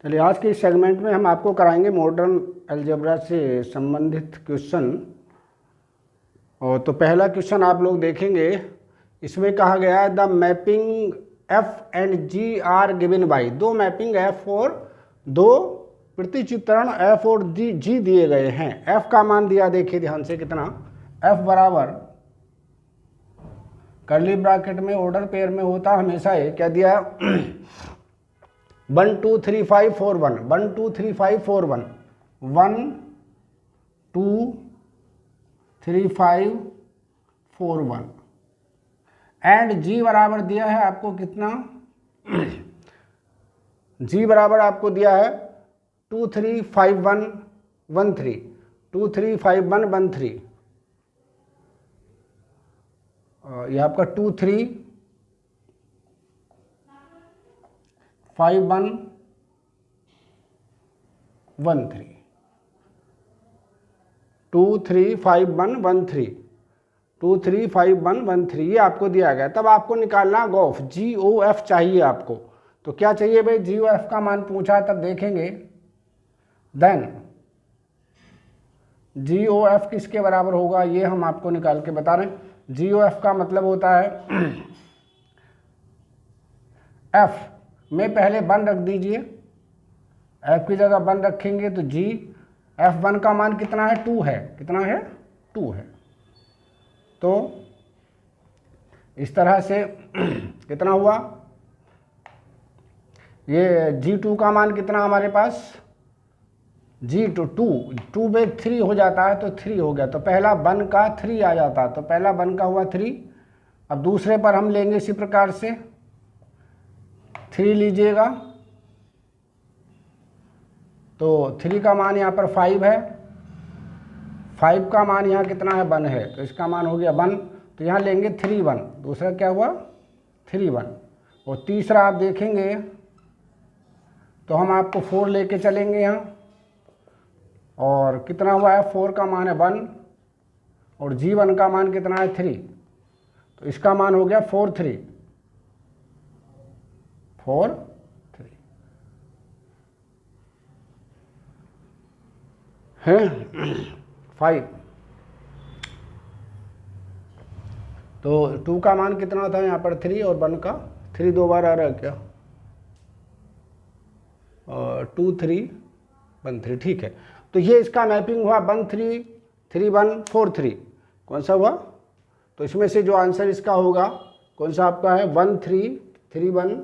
चलिए आज के इस सेगमेंट में हम आपको कराएंगे मॉडर्न अलजेब्रा से संबंधित क्वेश्चन। और तो पहला क्वेश्चन आप लोग देखेंगे, इसमें कहा गया है the mapping f and g are given by. दो मैपिंग एफ और दो प्रतिचित्रण एफ और जी दिए गए हैं। एफ का मान दिया, देखिए ध्यान से कितना, एफ बराबर कर्ली ब्रैकेट में ऑर्डर पेयर में होता हमेशा है, क्या दिया 1 2 3 5 4 1 1 2 3 5 4 1 1 2 3 5 4 1 एंड जी बराबर दिया है आपको कितना जी बराबर आपको दिया है 2 3 5 1 1 3 2 3 5 1 1 3। ये आपका 2 3 5 1 1 3 2 3 5 1 1 3 2 3 5 1 1 3 ये आपको दिया गया। तब आपको निकालना गॉफ जी ओ एफ चाहिए आपको। तो क्या चाहिए भाई, जी ओ एफ का मान पूछा, तब देखेंगे देन जी ओ एफ किसके बराबर होगा, ये हम आपको निकाल के बता रहे हैं। जी ओ एफ का मतलब होता है एफ में पहले 1 रख दीजिए, एफ की जगह 1 रखेंगे तो जी F1 का मान कितना है, 2 है, कितना है 2 है। तो इस तरह से कितना हुआ, ये G2 का मान कितना हमारे पास, G2 2 में 3 हो जाता है तो 3 हो गया, तो पहला 1 का 3 आ जाता है, तो पहला 1 का हुआ 3। अब दूसरे पर हम लेंगे इसी प्रकार से 3 लीजिएगा, तो 3 का मान यहाँ पर 5 है, 5 का मान यहाँ कितना है 1 है, तो इसका मान हो गया 1। तो यहाँ लेंगे 3 1, दूसरा क्या हुआ 3 1, और तीसरा आप देखेंगे तो हम आपको 4 लेके चलेंगे यहाँ, और कितना हुआ है, 4 का मान है 1 और G1 का मान कितना है 3, तो इसका मान हो गया 4 3 4 3 है 5। तो 2 का मान कितना था यहाँ पर 3 और 1 का 3 दो बार आ रहा है क्या, 2 3 1 3, ठीक है। तो ये इसका मैपिंग हुआ 1 3 3 1 4 3, कौन सा हुआ, तो इसमें से जो आंसर इसका होगा कौन सा आपका है 1 3 3 1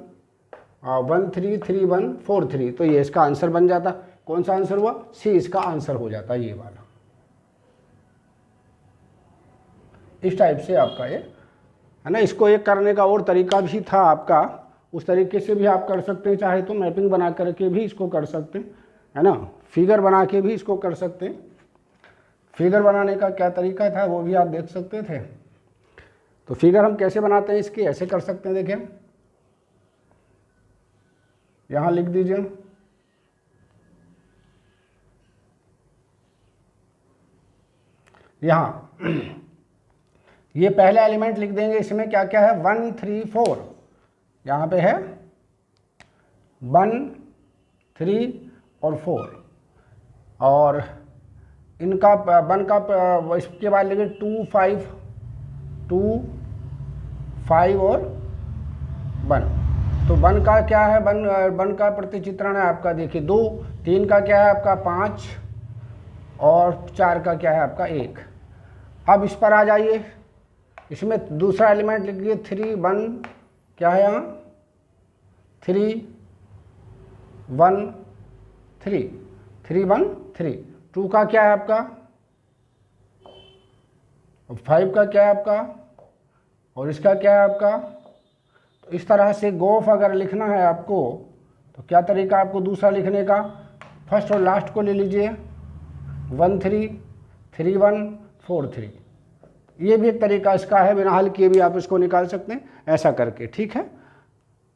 1 3 3 1 4 3, तो ये इसका आंसर बन जाता। कौन सा आंसर हुआ, सी इसका आंसर हो जाता, ये वाला। इस टाइप से आपका ये है ना। इसको एक करने का और तरीका भी था आपका, उस तरीके से भी आप कर सकते हैं, चाहे तो मैपिंग बना करके भी इसको कर सकते हैं, है ना, फिगर बना के भी इसको कर सकते हैं। फिगर बनाने का क्या तरीका था वो भी आप देख सकते थे। तो फिगर हम कैसे बनाते हैं इसकी, ऐसे कर सकते हैं, देखिए यहाँ लिख दीजिए, यहाँ ये पहला एलिमेंट लिख देंगे, इसमें क्या क्या है 1 3 4, यहाँ पे है 1 3 और 4, और इनका 1 का इसके बाद लिखे 2 5 2 5 और 1। तो 1 का क्या है, 1 का प्रतिचित्रण है आपका, देखिए 2, 3 का क्या है आपका 5 और 4 का क्या है आपका 1। अब इस पर आ जाइए, इसमें दूसरा एलिमेंट लिख दिए 3 1, क्या है यहाँ 3 1 3 3 1 3, 2 का क्या है आपका, 5 का क्या है आपका, और इसका क्या है आपका। तो इस तरह से गॉफ अगर लिखना है आपको तो क्या तरीका आपको दूसरा लिखने का, फर्स्ट और लास्ट को ले लीजिए 1 3 3 1 4 3, ये भी एक तरीका इसका है, बिना हल किए भी आप इसको निकाल सकते हैं ऐसा करके, ठीक है।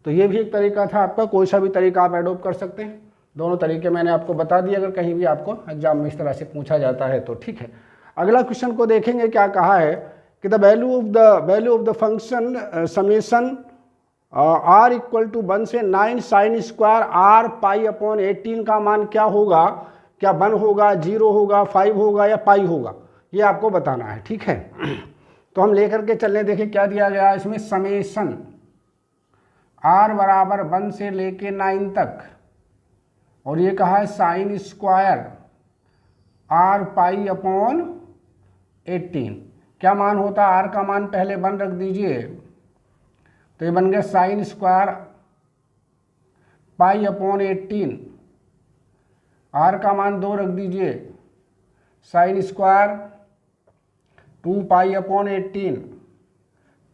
तो ये भी एक तरीका था आपका, कोई सा भी तरीका आप एडोप्ट कर सकते हैं। दोनों तरीके मैंने आपको बता दिए, अगर कहीं भी आपको एग्जाम में इस तरह से पूछा जाता है तो, ठीक है। अगला क्वेश्चन को देखेंगे, क्या कहा है कि the value of the function summation r equal to 1 से 9 sine square r pi upon 18 का मान क्या होगा, क्या 1 होगा, 0 होगा, 5 होगा या पाई होगा, ये आपको बताना है। ठीक है, तो हम लेकर के चलने, देखिए क्या दिया गया है इसमें, समेशन आर बराबर 1 से लेके 9 तक, और ये कहा है sine square r pi upon 18। क्या मान होता है, आर का मान पहले 1 रख दीजिए, तो ये बन गया sine square pi upon 18, r का मान 2 रख दीजिए, sine square 2 pi upon 18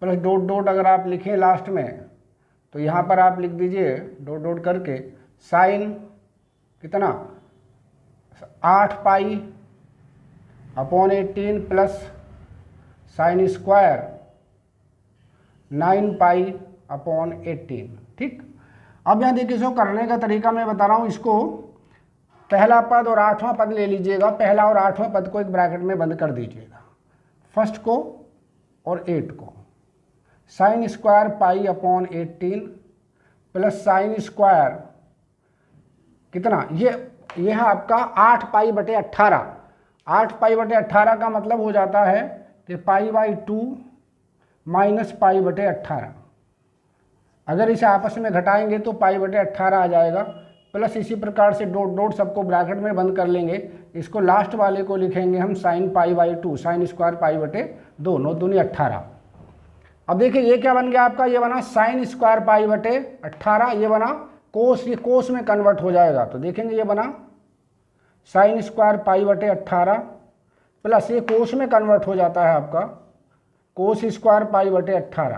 plus dot dot अगर आप लिखें लास्ट में तो यहाँ पर आप लिख दीजिए डॉट डॉट करके साइन कितना 8 पाई अपॉन 18 प्लस साइन स्क्वायर 9 पाई अपॉन 18। ठीक, अब यहाँ देखिए इसको करने का तरीका मैं बता रहा हूँ। इसको पहला पद और 8वां पद ले लीजिएगा, पहला और 8वां पद को एक ब्रैकेट में बंद कर दीजिएगा, फर्स्ट को और 8 को, sign square pi upon 18 plus sine square कितना, ये है आपका 8 पाई बटे 18। 8 पाई बटे 18 का मतलब हो जाता है कि पाई बाई 2 माइनस पाई बटे 18। अगर इसे आपस में घटाएंगे तो पाई बटे 18 आ जाएगा, प्लस इसी प्रकार से डॉट डॉट सबको ब्रैकेट में बंद कर लेंगे। इसको लास्ट वाले को लिखेंगे हम sine pi by 2, sign square पाई बटे 2, 9 दूनी 18। अब देखिए ये क्या बन गया आपका, ये बना साइन स्क्वायर पाई बटे 18, ये बना कोस, ये कोस में कन्वर्ट हो जाएगा, तो देखेंगे ये बना साइन स्क्वायर पाई बटे 18 प्लस ये कोस में कन्वर्ट हो जाता है आपका कोस स्क्वायर पाई बटे 18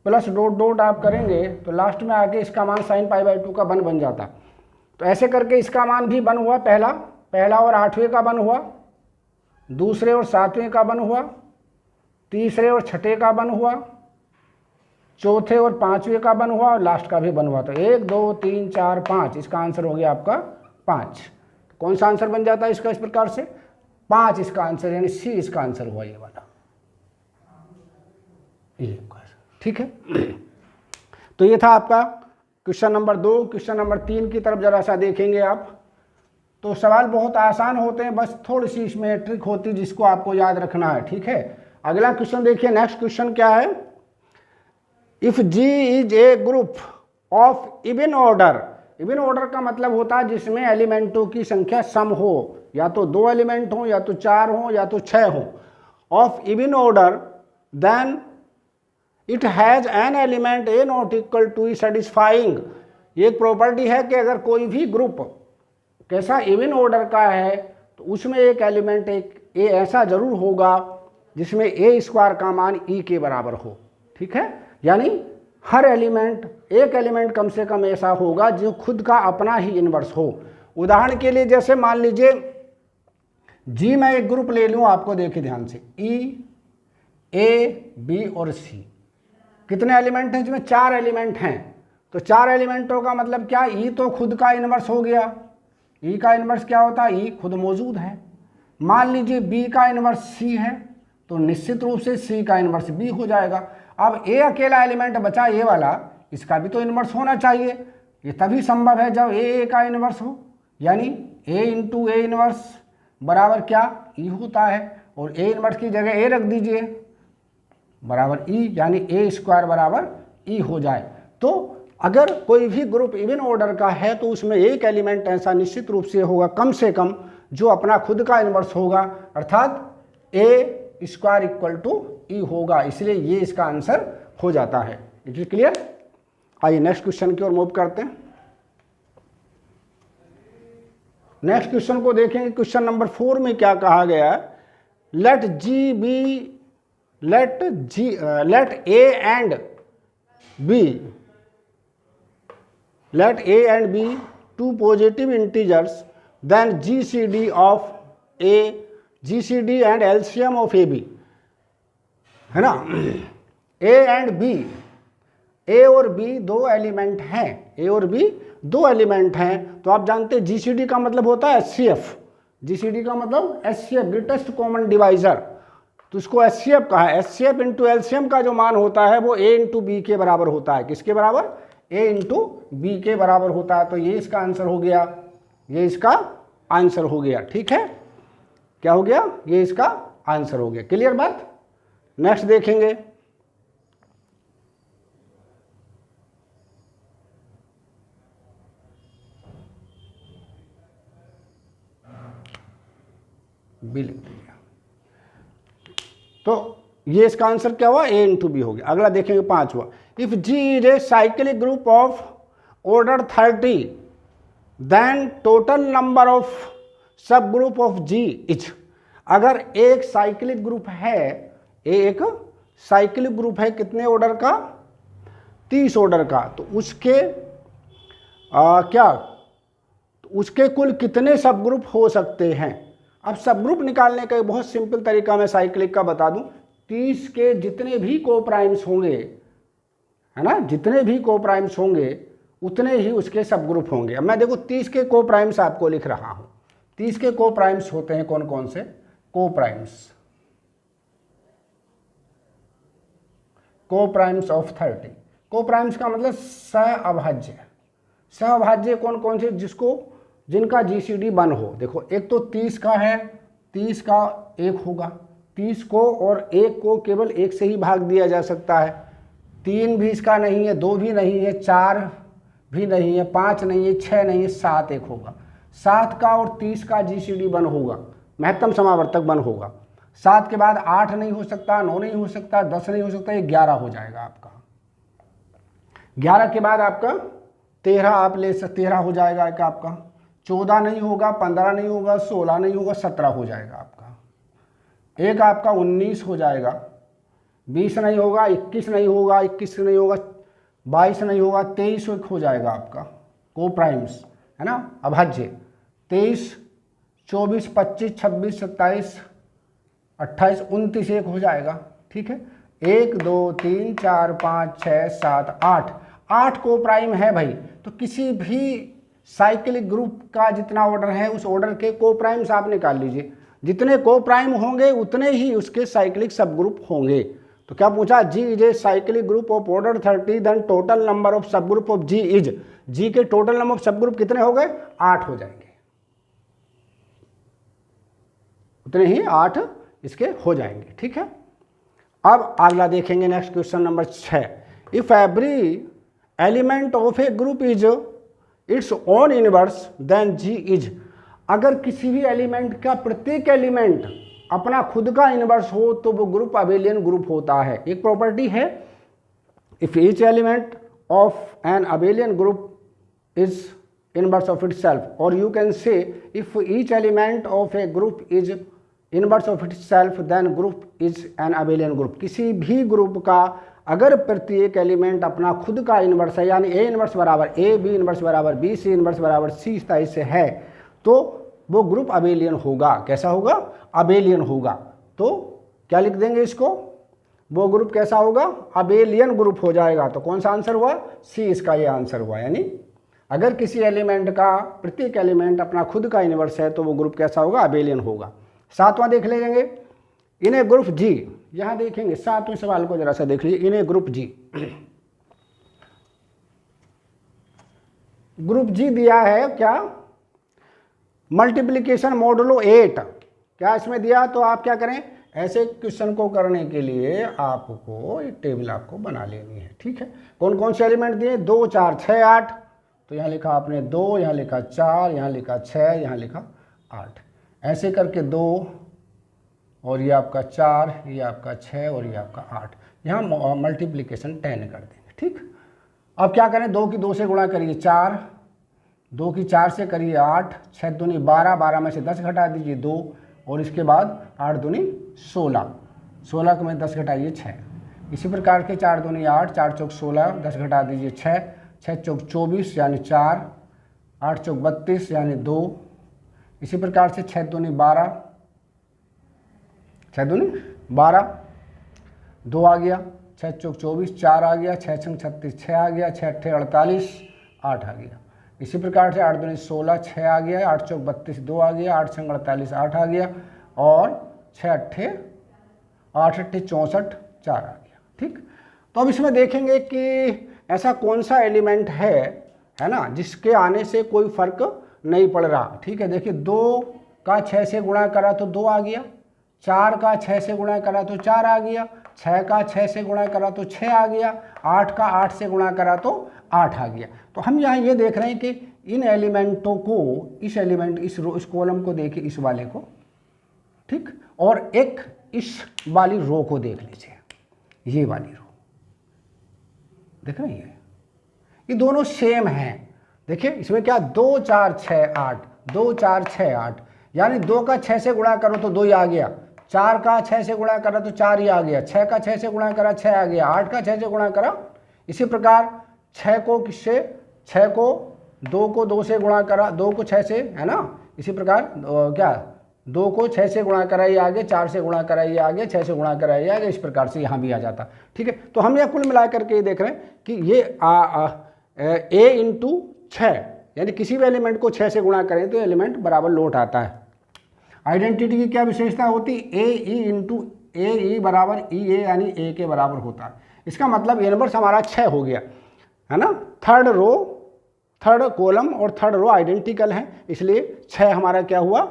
प्लस डॉट डॉट आप करेंगे तो लास्ट में आके इसका मान साइन पाई बाई 2 का 1 बन जाता। तो ऐसे करके इसका मान भी 1 हुआ, पहला और 8वें का 1 हुआ, दूसरे और 7वें का 1 हुआ, तीसरे और 6ठे का 1 हुआ, चौथे और 5वें का 1 हुआ और लास्ट का भी 1 हुआ। तो 1 2 3 4 5, इसका आंसर हो गया आपका 5। कौन सा आंसर बन जाता है इसका, इस प्रकार से 5 इसका आंसर, यानी सी इसका आंसर हुआ, ये वाला, ये। ठीक है, तो ये था आपका क्वेश्चन नंबर 2। क्वेश्चन नंबर 3 की तरफ जरा सा देखेंगे आप, तो सवाल बहुत आसान होते हैं, बस थोड़ी सी इसमें ट्रिक होती है जिसको आपको याद रखना है। ठीक है, अगला क्वेश्चन देखिए, नेक्स्ट क्वेश्चन क्या है, if G is a group of even order. Even order का मतलब होता है जिसमें एलिमेंटों की संख्या सम हो, या तो 2 एलिमेंट हो, या तो 4 हो, या तो 6 हो, of even order, then it has an element a not equal to e satisfying. ये एक प्रॉपर्टी है कि अगर कोई भी ग्रुप कैसा इवन ऑर्डर का है तो उसमें एक एलिमेंट एक ए ऐसा जरूर होगा जिसमें ए स्क्वायर का मान ई के बराबर हो। ठीक है, यानी हर एलिमेंट, एक एलिमेंट कम से कम ऐसा होगा जो खुद का अपना ही इन्वर्स हो। उदाहरण के लिए जैसे मान लीजिए जी, मैं एक ग्रुप ले लूँ, आपको देखिए ध्यान से, ई, ए, बी और सी। कितने एलिमेंट हैं इसमें, 4 एलिमेंट हैं। तो 4 एलिमेंटों का मतलब क्या, ई तो खुद का इन्वर्स हो गया, ई का इन्वर्स क्या होता है, ई खुद मौजूद है। मान लीजिए बी का इन्वर्स सी है तो निश्चित रूप से सी का इन्वर्स बी हो जाएगा। अब ए अकेला एलिमेंट बचा, ए वाला, इसका भी तो इन्वर्स होना चाहिए। ये तभी संभव है जब ए का इन्वर्स हो, यानी ए इंटू ए इन्वर्स बराबर क्या, ई होता है, और ए इन्वर्स की जगह ए रख दीजिए बराबर ई, यानी ए स्क्वायर बराबर ई हो जाए। तो अगर कोई भी ग्रुप इवन ऑर्डर का है तो उसमें एक एलिमेंट ऐसा निश्चित रूप से होगा कम से कम जो अपना खुद का इन्वर्स होगा, अर्थात ए स्क्वायर इक्वल टू ई होगा, इसलिए ये इसका आंसर हो जाता है। It is clear. आइए नेक्स्ट क्वेश्चन की ओर मूव करते हैं। नेक्स्ट क्वेश्चन को देखेंगे, क्वेश्चन नंबर 4 में क्या कहा गया है, let G be, let a and b, let a and b 2 positive integers, then GCD of a, GCD and LCM of AB, है ना। a and b, a और b 2 एलिमेंट हैं, a और b 2 एलिमेंट हैं। तो आप जानते हैं GCD का मतलब होता है HCF, GCD का मतलब HCF, ग्रेटेस्ट कॉमन डिवाइजर। तो इसको HCF कहा है। HCF इंटू एलसीएम का जो मान होता है वो A इंटू बी के बराबर होता है। किसके बराबर? A इंटू बी के बराबर होता है। तो ये इसका आंसर हो गया, ये इसका आंसर हो गया। ठीक है, क्या हो गया? ये इसका आंसर हो गया। क्लियर बात? नेक्स्ट देखेंगे। बी लिख दिया, तो ये इसका आंसर क्या हुआ? A इंटू बी हो गया। अगला देखेंगे 5वां। If G is a cyclic group of order 30 then total number of subgroup of G is. अगर एक साइक्लिक ग्रुप है, एक साइक्लिक ग्रुप है कितने ऑर्डर का? 30 ऑर्डर का, तो उसके उसके कुल कितने सब ग्रुप हो सकते हैं? अब सब ग्रुप निकालने का एक बहुत सिंपल तरीका मैं साइक्लिक का बता दूं। 30 के जितने भी कोप्राइम्स होंगे, है ना, जितने भी कोप्राइम्स होंगे उतने ही उसके सब ग्रुप होंगे। अब मैं देखो 30 के कोप्राइम्स आपको लिख रहा हूं। 30 के कोप्राइम्स होते हैं कौन कौन से? Coprimes of 30। कोप्राइम्स का मतलब सहअभाज्य। सहअभाज्य कौन कौन से? जिनका GCD 1 हो। देखो एक तो 30 का है, 30 का 1 होगा। 30 को और 1 को केवल 1 से ही भाग दिया जा सकता है। 3 भी इसका नहीं है, 2 भी नहीं है, 4 भी नहीं है, 5 नहीं है, 6 नहीं है, 7 एक होगा। 7 का और 30 का GCD 1 होगा, महत्तम समावर्तक 1 होगा। 7 के बाद 8 नहीं हो सकता, 9 नहीं हो सकता, 10 नहीं हो सकता, ये 11 हो जाएगा आपका। 11 के बाद आपका 13 आप ले सकते, 13 हो जाएगा क्या आपका। 14 नहीं होगा, 15 नहीं होगा, 16 नहीं होगा, 17 हो जाएगा आपका। एक आपका 19 हो जाएगा, 20 नहीं होगा, 21 नहीं होगा, 21 नहीं होगा, 22 नहीं होगा, 23 हो जाएगा आपका कोप्राइम्स, है ना, अभाज्य। 23, 24, 25, 26, 27, 28, 29 एक हो जाएगा। ठीक है, 1 2 3 4 5 6 7 8 कोप्राइम है भाई। तो किसी भी साइक्लिक ग्रुप का जितना ऑर्डर है उस ऑर्डर के कोप्राइम्स आप निकाल लीजिए। जितने कोप्राइम होंगे उतने ही उसके साइक्लिक सब ग्रुप होंगे। तो क्या पूछा? G is a cyclic group of order 30 then total number of subgroup of G is. G के total number of subgroup कितने हो गए? 8 हो जाएंगे, उतने ही 8 इसके हो जाएंगे। ठीक है, अब अगला देखेंगे next question number 6। If every element of a group is its own inverse then G is. अगर किसी भी एलिमेंट का प्रत्येक एलिमेंट अपना खुद का इनवर्स हो तो वो ग्रुप अबेलियन ग्रुप होता है। एक प्रॉपर्टी है, if each element of an abelian group is inverse of itself, और you can say if each element of a group is inverse of itself then group is an abelian group. किसी भी group का अगर प्रत्येक element अपना खुद का inverse है, यानी A इनवर्स बराबर A, B इनवर्स बराबर B, C इनवर्स बराबर C इस तरह से है, तो वो ग्रुप अबेलियन होगा। कैसा होगा? अबेलियन होगा। तो क्या लिख देंगे इसको? वो ग्रुप कैसा होगा? अबेलियन ग्रुप हो जाएगा। तो कौन सा आंसर हुआ? C इसका ये आंसर हुआ। यानी अगर किसी एलिमेंट का प्रत्येक एलिमेंट अपना खुद का इनवर्स है तो वो ग्रुप कैसा होगा? अबेलियन होगा। 7वां देख लेंगे, इन ए ग्रुप G। यहां देखेंगे 7वें सवाल को जरा सा देख लीजिए। इन ए ग्रुप G, ग्रुप G दिया है क्या? मल्टीप्लिकेशन मॉडुलो 8 क्या इसमें दिया? तो आप क्या करें, ऐसे क्वेश्चन को करने के लिए आपको एक टेबल आपको बना लेनी है। ठीक है, कौन कौन से एलिमेंट दिए? 2 4 6 8। तो यहाँ लिखा आपने 2, यहाँ लिखा 4, यहाँ लिखा 6, यहाँ लिखा 8। ऐसे करके 2 और ये आपका 4, ये आपका 6 और ये आपका 8। यहाँ मल्टीप्लिकेशन 10 कर देंगे। ठीक, अब क्या करें? 2 की 2 से गुणा करिए 4, 2 की 4 से करिए 8, 6 दूनी 12, 12 में से 10 घटा दीजिए 2, और इसके बाद 8 दूनी 16, 16 में 10 घटाइए 6। इसी प्रकार के 4 दूनी 8, 4 चौक 16, 10 घटा दीजिए 6, 6 चौक 24 यानी 4, 8 चौक 32 यानी 2। इसी प्रकार से 6 दूनी 12, 6 दूनी 12, 2 आ गया, 6 चौक 24, 4 आ गया, 6 छंग 36, 6 आ गया, 6 अट्ठे 48, 8 आ गया। इसी प्रकार से 8 दूनी 16, 6 आ गया, 8 चौक 32, 2 आ गया, 8 छंग 48, 8 आ गया, और 6 अट्ठे 8 8 64, 4 आ गया। ठीक, तो अब इसमें देखेंगे कि ऐसा कौन सा एलिमेंट है ना, जिसके आने से कोई फर्क नहीं पड़ रहा। ठीक है, देखिए 2 का 6 से गुणा करा तो 2 आ गया, 4 का 6 से गुणा करा तो 4 आ गया, 6 का 6 से गुणा करा तो 6 आ गया, 8 का 8 से गुणा करा तो 8 आ गया। तो हम यहाँ ये देख रहे हैं कि इन एलिमेंटों को, इस कॉलम को देखिए, इस वाले को, ठीक, और एक इस वाली रो को देख लीजिए, ये वाली रो देख रहे हैं, ये दोनों सेम हैं। देखिए इसमें क्या 2 4 6 8, 2 4 6 8, यानी 2 का 6 से गुणा करो तो 2 ही आ गया, 4 का 6 से गुणा करा तो 4 ही आ गया, 6 का 6 से गुणा करा 6 आ गया, 8 का 6 से गुणा करा। इसी प्रकार 6 को किससे, 6 को 2 को 2 से गुणा करा, 2 को 6 से, है ना। इसी प्रकार क्या 2 को 6 से गुणा करा ये आगे, 4 से गुणा करा ये आगे, 6 से गुणा करा ये आगे, इस प्रकार से यहाँ भी आ जाता। ठीक है, तो हम यह कुल मिला करके ये देख रहे हैं कि ये a इंटू 6, यानी किसी भी एलिमेंट को 6 से गुणा करें तो एलिमेंट बराबर लौट आता है। आइडेंटिटी की क्या विशेषता होती, ए ई इंटू ए ई बराबर ई ए, यानी ए के बराबर होता है। इसका मतलब इनवर्स हमारा 6 हो गया, है ना। थर्ड रो, थर्ड कॉलम और थर्ड रो आइडेंटिकल हैं, इसलिए 6 हमारा क्या हुआ,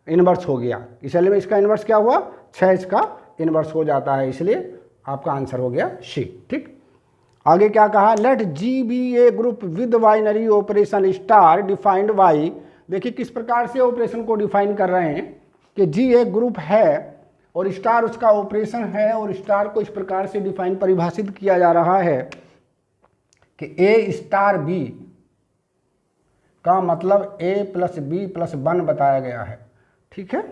इनवर्स हो गया। इसलिए में इसका इनवर्स क्या हुआ, 6 इसका इनवर्स हो जाता है, इसलिए आपका आंसर हो गया सी। ठीक, आगे क्या कहा, let G be a group with binary operation star defined by. देखिए किस प्रकार से ऑपरेशन को डिफाइन कर रहे हैं कि जी एक ग्रुप है और स्टार उसका ऑपरेशन है, और स्टार को इस प्रकार से डिफाइन परिभाषित किया जा रहा है कि ए स्टार बी का मतलब ए प्लस बी प्लस 1 बताया गया है। ठीक है,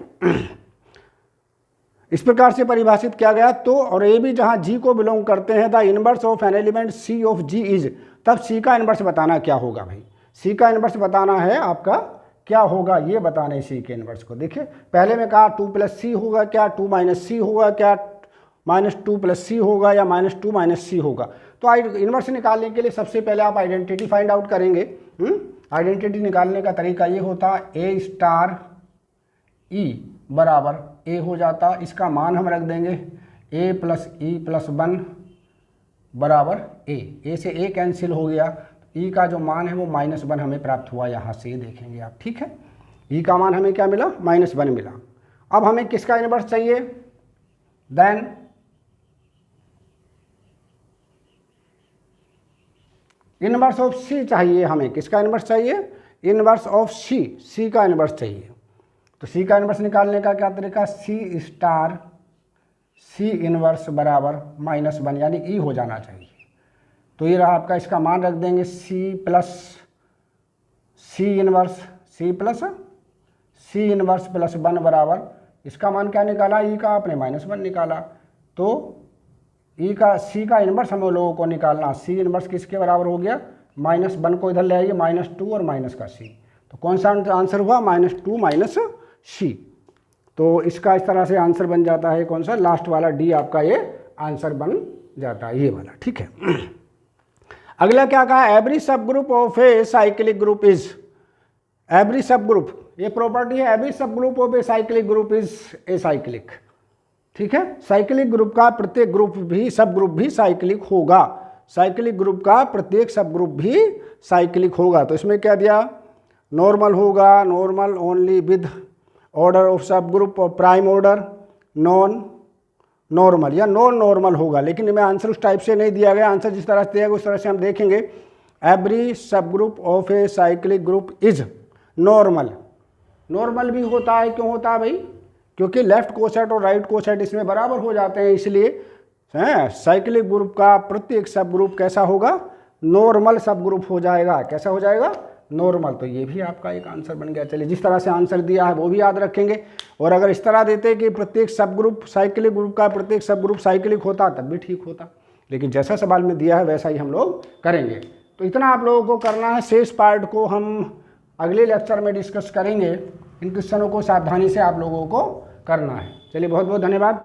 इस प्रकार से परिभाषित किया गया। तो और ए भी जहां जी को बिलोंग करते हैं, the inverse of an element C of G is, तब सी का इनवर्स बताना क्या होगा भाई, सी का इनवर्स बताना है आपका क्या होगा, ये बताने सी के इनवर्स को। देखिए पहले में कहा 2 प्लस सी होगा क्या, 2 माइनस सी होगा क्या, -2 प्लस सी होगा या -2 माइनस सी होगा। तो इनवर्स निकालने के लिए सबसे पहले आप आइडेंटिटी फाइंड आउट करेंगे। आइडेंटिटी निकालने का तरीका ये होता, ए स्टार ई बराबर ए हो जाता, इसका मान हम रख देंगे ए प्लस ई प्लस 1 बराबर ए से ए कैंसिल हो गया, ई का जो मान है वो -1 हमें प्राप्त हुआ, यहाँ से ये देखेंगे आप। ठीक है, ई का मान हमें क्या मिला, -1 मिला। अब हमें किसका इनवर्स चाहिए, देन इनवर्स ऑफ सी चाहिए हमें। किसका इनवर्स चाहिए, इनवर्स ऑफ सी, सी का इनवर्स चाहिए। तो सी का इनवर्स निकालने का क्या तरीका, सी स्टार सी इनवर्स बराबर -1, यानी ई हो जाना चाहिए। तो ये रहा आपका, इसका मान रख देंगे c plus c inverse, c plus c inverse plus 1 बराबर, इसका मान क्या निकाला, ई का आपने -1 निकाला। तो ई का सी का इनवर्स हम लोगों को निकालना, सी इनवर्स किसके बराबर हो गया, -1 को इधर ले आइए, -2 और माइनस का सी, तो कौन सा आंसर हुआ, -2 माइनस सी। तो इसका इस तरह से आंसर बन जाता है कौन सा, लास्ट वाला डी आपका ये आंसर बन जाता है, ये वाला। ठीक है, अगला क्या कहा, एवरी सब group of A cyclic group is, every सब ग्रुप, ये प्रॉपर्टी है, एवरी सब group of A cyclic group is a cyclic. ठीक है, साइक्लिक ग्रुप का प्रत्येक ग्रुप भी, सब ग्रुप भी साइक्लिक होगा, साइक्लिक ग्रुप का प्रत्येक सब ग्रुप भी साइक्लिक होगा। तो इसमें क्या दिया, नॉर्मल होगा, normal only with order of सब ग्रुप और प्राइम ऑर्डर, नॉन नॉर्मल या नॉन नॉर्मल होगा। लेकिन इनमें आंसर उस टाइप से नहीं दिया गया, आंसर जिस तरह से दिया गया उस तरह से हम देखेंगे। एवरी सब group of A cyclic group is normal, normal भी होता है, क्यों होता है भाई, क्योंकि लेफ्ट कोसेट और राइट कोसेट इसमें बराबर हो जाते हैं, इसलिए साइक्लिक ग्रुप का प्रत्येक सब ग्रुप कैसा होगा, नॉर्मल सब ग्रुप हो जाएगा। कैसा हो जाएगा, नॉर्मल। तो ये भी आपका एक आंसर बन गया। चलिए जिस तरह से आंसर दिया है वो भी याद रखेंगे, और अगर इस तरह देते कि प्रत्येक सब ग्रुप साइक्लिक ग्रुप का प्रत्येक सब ग्रुप साइक्लिक होता तब भी ठीक होता, लेकिन जैसा सवाल में दिया है वैसा ही हम लोग करेंगे। तो इतना आप लोगों को करना है, शेष पार्ट को हम अगले लेक्चर में डिस्कस करेंगे। इन क्वेश्चनों को सावधानी से आप लोगों को करना है। चलिए बहुत बहुत धन्यवाद।